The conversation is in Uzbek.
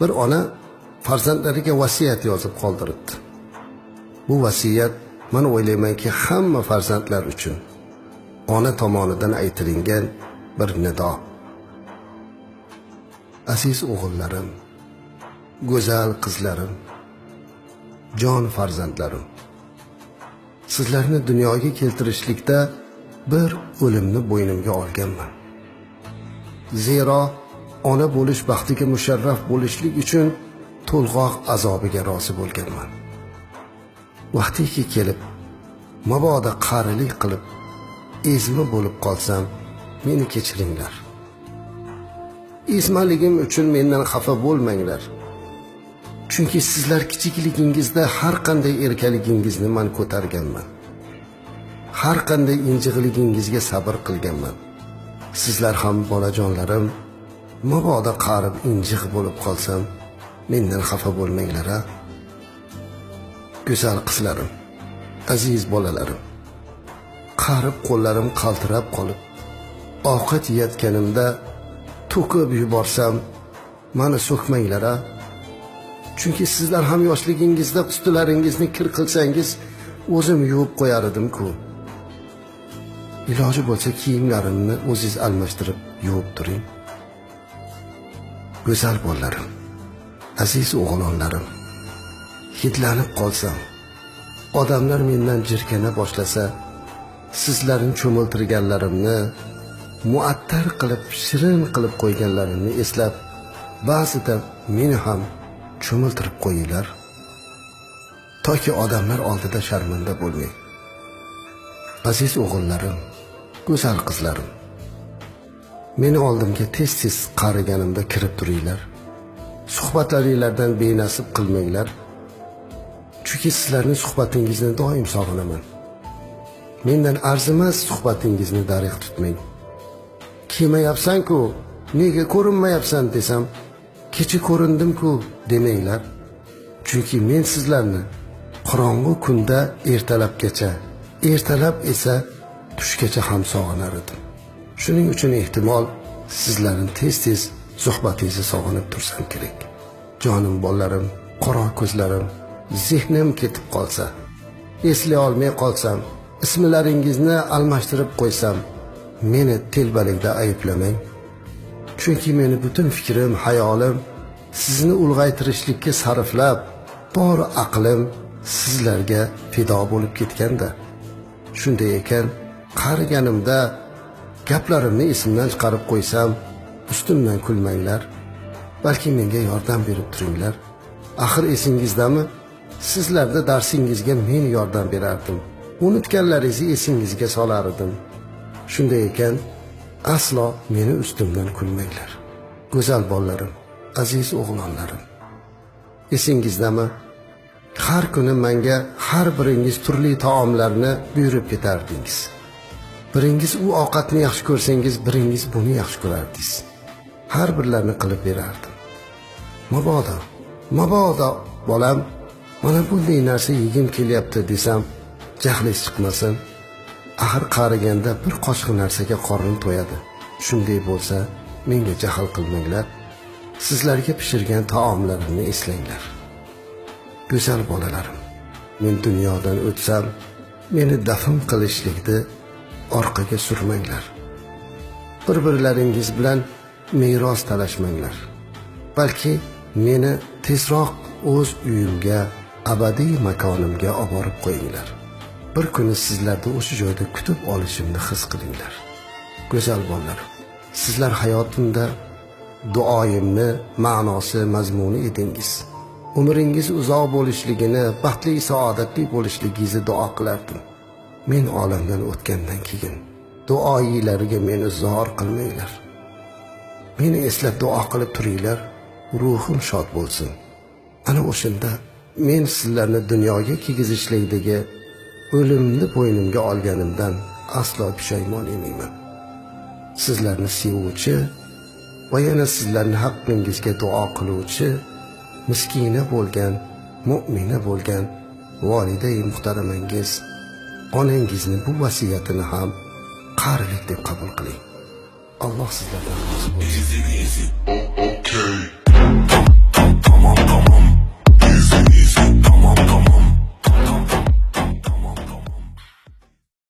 Bir ona farzandlariga vasiyat yozib qoldiribdi. Bu vasiyat men o'ylaymanki hamma farzandlar uchun ona tomonidan aytilingan bir nido. Aziz o'g'illarim, go'zal qizlarim, jon farzandlarim, sizlarni dunyoga keltirishlikda bir o'limni bo'ynimga olganman. Zero ona bo'lish baxtiga musharraf bo'lishlik uchun to'lg'oq azobiga rozi bo'lganman. Vaqtiki kelib, mabodo qarilik qilib, ezma bo'lib qolsam, meni kechiringlar. Ezmaligim uchun mendan xafa bo'lmanglar. Chunki sizlar kichikligingizda har qanday erkaligingizni men ko'targanman. Har qanday injiqligingizga sabr qilganman. Sizlar ham bolajonlarim, mabodo qarib injiq bo'lib qolsam, mendan xafa bo'lmanglar. Go'zal qizlarim, aziz bolalarim, qarib qo'llarim qaltirab qolib, ovqat yeyotganimda to'kib yuborsam, meni so'kmanglar. Chunki sizlar ham yoshligingizda ustularingizni kir qilsangiz, o'zim yuvib qo'yar edim-ku. Iloji bo'lsa kiyimlarimni o'zingiz almashtirib yuvib turing. Go'zal bolalarim, aziz o'g'lonlarim, hidlanib qolsam, odamlar mendan jirkana boshlasa, sizlarni cho'miltirganlarimni, muattar qilib, shirin qilib qo'yganlarimni eslab, ba'zida meni ham cho'miltirib qo'yinglar, toki odamlar oldida sharmanda bo'lmang. Aziz o'g'illarim, go'zal qizlarim, meni oldimga tez-tez qariganimda kirib turinglar. Suhbatlaringizdan benasib qilmanglar. Chunki sizlarning suhbatingizni doim sog'inaman. Mendan arzimas suhbatingizni dariq tutmang. Kelmayapsan-ku, nega ko'rinmayapsan desam, kecha ko'rindim-ku demanglar. Chunki men sizlarni qorong'u kunda ertalabgacha, ertalab esa tushgacha ham sog'inar edim. Shuning uchun ehtimol sizlarni tez-tez suhbatingizni sog'inib tursam kerak. Jonim bolalarim, qora ko'zlarim, zehnim ketib qolsa, eslay olmay qolsam, ismlaringizni almashtirib qo'ysam, meni telbalikda ayblamang. Chunki meni butun fikrim, hayolim sizni ulg'aytirishlikka sarflab, bor aqlim sizlarga fido bo'lib ketganda. Shunday ekan, qariganimda gaplarimni esimdan chiqarib qo'ysam, ustimdan kulmanglar, balki menga yordam berib turinglar. Axir esingizdami? Sizlarda darsingizga men yordam berardim. Unutganlaringizni esingizga solar edim. Shunday ekan, aslo meni ustimdan kulmanglar. Go'zal bolalarim, aziz o'g'lonlarim, esingizdami? Har kuni menga har biringiz turli taomlarni buyurib ketardingiz. Biringiz u ovqatni yaxshi ko'rsangiz, biringiz buni yaxshi ko'rardingiz. Har birlarini qilib berardim. Mabodo bolam, mana bunday narsa yegim kelyapti desam, jahlingiz chiqmasin. Axir qariganda bir qoshiq narsaga qornim to'yadi. Shunday bo'lsa, menga jahl qilmanglar. Sizlarga pishirgan taomlarimni eslanglar. Go'zal bolalarim, men dunyodan o'tsam, meni dafn qilishlikni orqaga surmanglar. Bir-birlaringiz bilan meros talashmanglar. Balki meni tezroq o'z uyimga, abadiy makonimga olib borib qo'yinglar. Bir kuni sizlarni o'sha joyda kutib olishimni his qilinglar. Go'zal bolalarim, sizlar hayotimda duoyimni ma'nosi, mazmuni edingiz. Umringiz uzoq bo'lishligini, baxtli, saodatli bo'lishligingizni duo qilardim. Men olamdan o'tgandan keyin duoyilariga meni zor qilmanglar. Meni eslab duo qilib turinglar, ruhim shod bo'lsin. Ana o'shanda men sizlarni dunyoga kelgizishlikdagi o'limni bo'ynimga olganimdan aslo pushaymon emayman. Sizlarni sevuvchi va yana sizlarni haqqingizga duo qiluvchi, miskina bo'lgan, mu'mina bo'lgan volida-i muhtaramangiz, onangizni bu vasiyatini ham qarilik deb qabul qiling. Alloh sizlardan rozi bo'lsin.